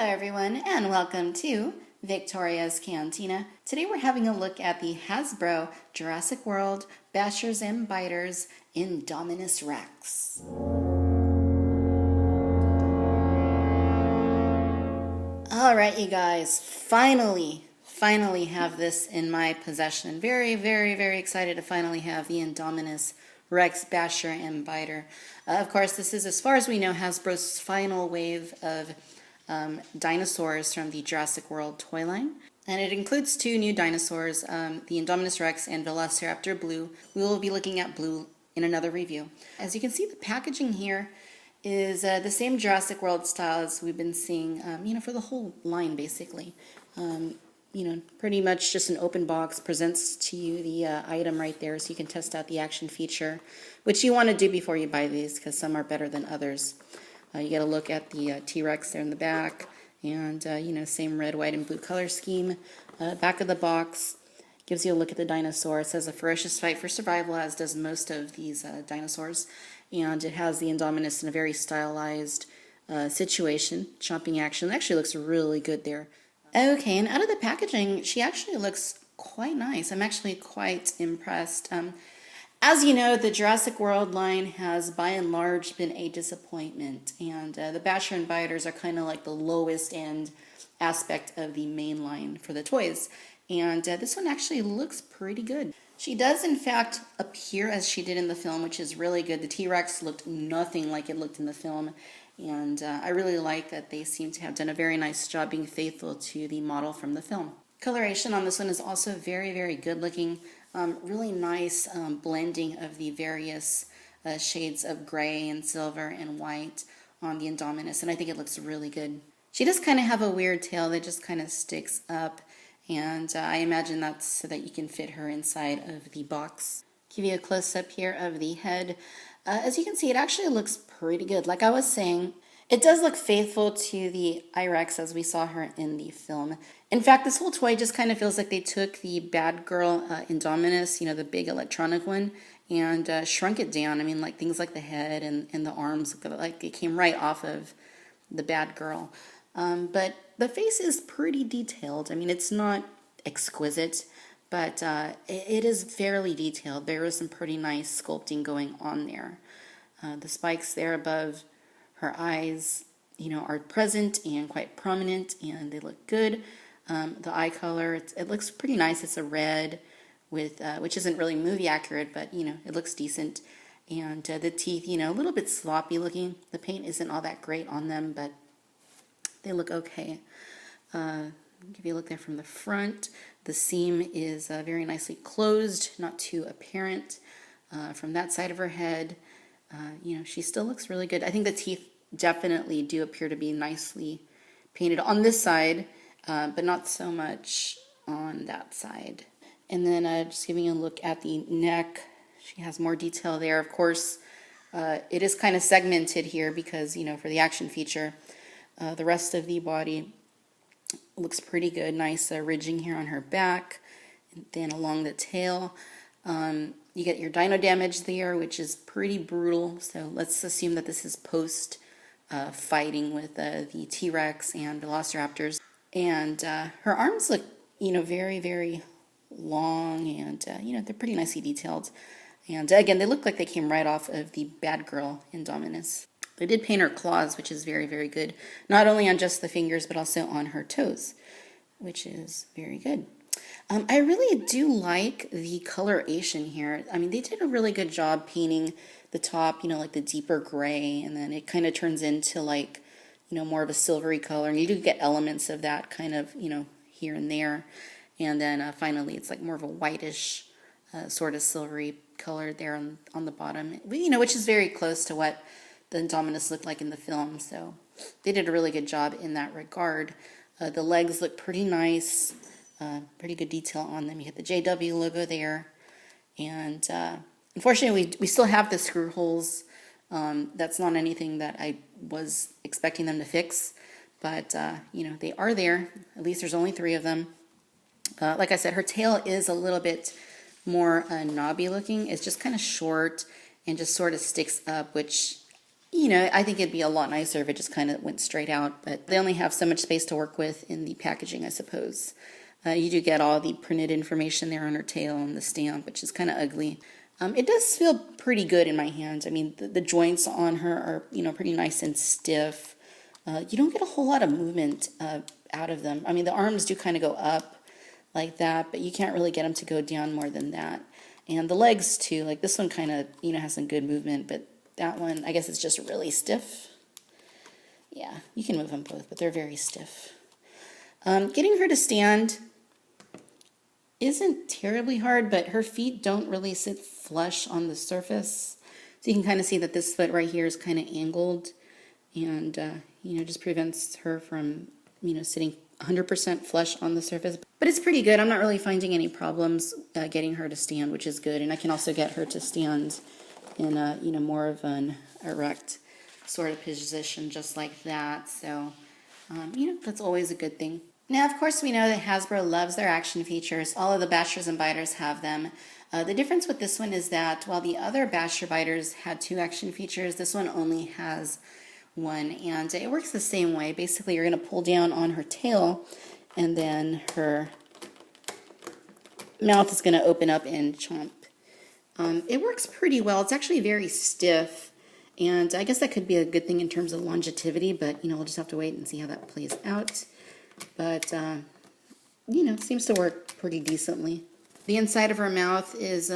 everyone, and welcome to Victoria's Cantina. Today we're having a look at the Hasbro Jurassic World Bashers and Biters Indominus Rex. Alright, you guys, finally have this in my possession. Very excited to finally have the Indominus Rex Basher and Biter. Of course, this is, as far as we know, Hasbro's final wave of dinosaurs from the Jurassic World toy line. And it includes two new dinosaurs, the Indominus Rex and Velociraptor Blue. We will be looking at Blue in another review. As you can see, the packaging here is the same Jurassic World style as we've been seeing, for the whole line, basically. Pretty much just an open box, presents to you the item right there so you can test out the action feature, which you want to do before you buy these because some are better than others. You get a look at the T-Rex there in the back, and same red, white, and blue color scheme. Back of the box gives you a look at the dinosaur. It says a ferocious fight for survival, as does most of these dinosaurs, and it has the Indominus in a very stylized situation, chomping action. It actually looks really good there. Okay, and out of the packaging, she actually looks quite nice. I'm actually quite impressed. As you know, the Jurassic World line has, by and large, been a disappointment, and the Basher and Biters are kind of like the lowest end aspect of the main line for the toys, and this one actually looks pretty good. She does, in fact, appear as she did in the film, which is really good. The T-Rex looked nothing like it looked in the film, and I really like that they seem to have done a very nice job being faithful to the model from the film. Coloration on this one is also very good looking. Really nice blending of the various shades of gray and silver and white on the Indominus, and I think it looks really good. She does kind of have a weird tail that just kind of sticks up, and I imagine that's so that you can fit her inside of the box. Give you a close-up here of the head. As you can see, it actually looks pretty good. Like I was saying, it does look faithful to the I-Rex as we saw her in the film. In fact, this whole toy just kind of feels like they took the bad girl Indominus, the big electronic one, and shrunk it down. I mean, like things like the head and the arms, like it came right off of the bad girl. But the face is pretty detailed. I mean, it's not exquisite, but it is fairly detailed. There is some pretty nice sculpting going on there. The spikes there above her eyes, are present and quite prominent, and they look good. The eye color, it looks pretty nice. It's a red with, which isn't really movie accurate, but, it looks decent. And the teeth, a little bit sloppy looking. The paint isn't all that great on them, but they look okay. Give you a look there from the front. The seam is very nicely closed, not too apparent. From that side of her head, she still looks really good. I think the teeth definitely do appear to be nicely painted on this side, but not so much on that side. And then just giving a look at the neck, she has more detail there. Of course, it is kind of segmented here because, for the action feature, the rest of the body looks pretty good. Nice ridging here on her back, and then along the tail. You get your dino damage there, which is pretty brutal. So let's assume that this is post fighting with the T-Rex and Velociraptors. And her arms look, very long, and, they're pretty nicely detailed. And again, they look like they came right off of the bad girl Indominus. They did paint her claws, which is very good. Not only on just the fingers, but also on her toes, which is very good. I really do like the coloration here. I mean, they did a really good job painting the top, like the deeper gray, and then it kind of turns into like, more of a silvery color. And you do get elements of that kind of, here and there. And then finally, it's like more of a whitish sort of silvery color there on the bottom, which is very close to what the Indominus looked like in the film. So they did a really good job in that regard. The legs look pretty nice. Pretty good detail on them. You get the JW logo there, and unfortunately we still have the screw holes. That's not anything that I was expecting them to fix, but they are there. At least there's only 3 of them. Like I said, her tail is a little bit more knobby looking. It's just kind of short and just sort of sticks up, which You know, I think it'd be a lot nicer if it just kind of went straight out, but they only have so much space to work with in the packaging, I suppose. You do get all the printed information there on her tail and the stamp, which is kind of ugly. It does feel pretty good in my hands. I mean, the joints on her are, you know, pretty nice and stiff. You don't get a whole lot of movement out of them. I mean, the arms do kind of go up like that, but you can't really get them to go down more than that. And the legs too, like this one kind of, you know, has some good movement, but that one, I guess it's just really stiff. Yeah, you can move them both, but they're very stiff. Getting her to stand isn't terribly hard, but her feet don't really sit flush on the surface. So you can kind of see that this foot right here is kind of angled and, you know, just prevents her from, you know, sitting 100% flush on the surface. But it's pretty good. I'm not really finding any problems getting her to stand, which is good. And I can also get her to stand in a, you know, more of an erect sort of position, just like that. So, you know, that's always a good thing. Now, of course, we know that Hasbro loves their action features. All of the Bashers and Biters have them. The difference with this one is that while the other Basher Biters had 2 action features, this one only has 1. And it works the same way. Basically, you're going to pull down on her tail, and then her mouth is going to open up and chomp. It works pretty well. It's actually very stiff, and I guess that could be a good thing in terms of longevity, but, you know, we'll just have to wait and see how that plays out. But, you know, it seems to work pretty decently. The inside of her mouth is,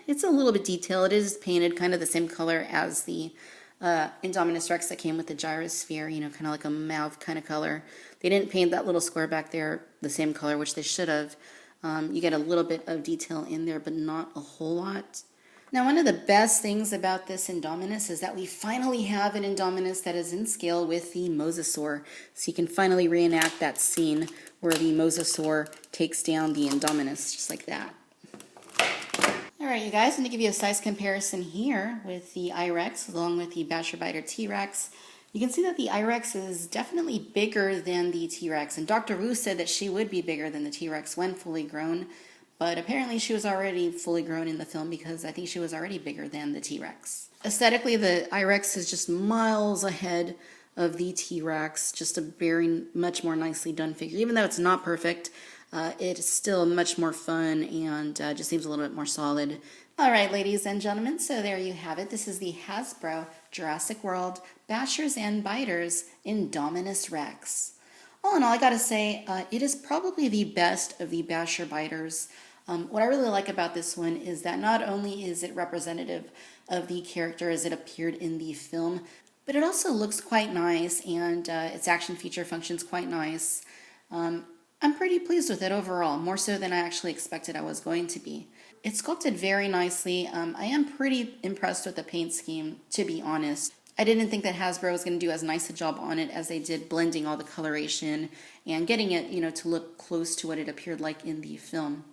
it's a little bit detailed. It is painted kind of the same color as the Indominus Rex that came with the Gyrosphere, you know, kind of like a mouth kind of color. They didn't paint that little square back there the same color, which they should have. You get a little bit of detail in there, but not a whole lot. Now, one of the best things about this Indominus is that we finally have an Indominus that is in scale with the Mosasaur. So you can finally reenact that scene where the Mosasaur takes down the Indominus, just like that. Alright, you guys, I'm going to give you a size comparison here with the I-Rex along with the Basher Biter T-Rex. You can see that the I-Rex is definitely bigger than the T-Rex, and Dr. Wu said that she would be bigger than the T-Rex when fully grown. But apparently she was already fully grown in the film because I think she was already bigger than the T-Rex. Aesthetically, the I-Rex is just miles ahead of the T-Rex. Just a very much more nicely done figure. Even though it's not perfect, it's still much more fun and just seems a little bit more solid. Alright, ladies and gentlemen, so there you have it. This is the Hasbro Jurassic World Bashers and Biters Indominus Rex. All in all, I gotta say, it is probably the best of the Basher Biters. What I really like about this one is that not only is it representative of the character as it appeared in the film, but it also looks quite nice and its action feature functions quite nice. I'm pretty pleased with it overall, more so than I actually expected I was going to be. It's sculpted very nicely. I am pretty impressed with the paint scheme, to be honest. I didn't think that Hasbro was going to do as nice a job on it as they did blending all the coloration and getting it, you know, to look close to what it appeared like in the film.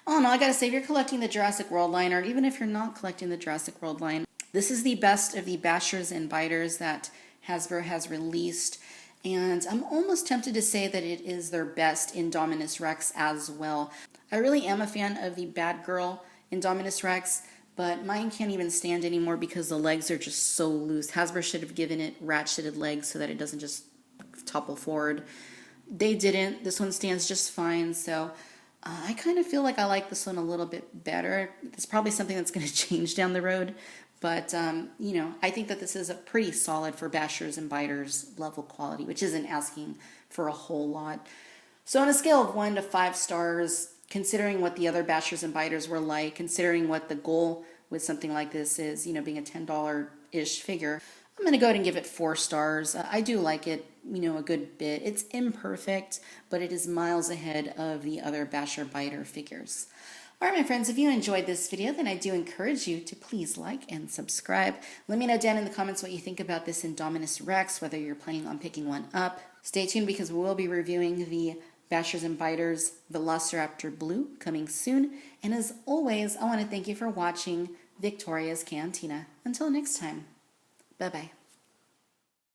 Oh no, I gotta say, if you're collecting the Jurassic World line, or even if you're not collecting the Jurassic World line, this is the best of the Bashers and Biters that Hasbro has released. And I'm almost tempted to say that it is their best Indominus Rex as well. I really am a fan of the Bad Girl Indominus Rex, but mine can't even stand anymore because the legs are just so loose. Hasbro should have given it ratcheted legs so that it doesn't just topple forward. They didn't. This one stands just fine, so I kind of feel like I like this one a little bit better. It's probably something that's going to change down the road, but you know, I think that this is a pretty solid for Bashers and Biters level quality, which isn't asking for a whole lot. So on a scale of 1 to 5 stars, considering what the other Bashers and Biters were like, considering what the goal with something like this is, you know, being a $10-ish figure, I'm going to go ahead and give it 4 stars. I do like it, you know, a good bit. It's imperfect, but it is miles ahead of the other Basher Biter figures. All right, my friends, if you enjoyed this video, then I do encourage you to please like and subscribe. Let me know down in the comments what you think about this Indominus Rex, whether you're planning on picking one up. Stay tuned because we will be reviewing the Bashers and Biters Velociraptor Blue coming soon. And as always, I want to thank you for watching Victoria's Cantina. Until next time, bye-bye.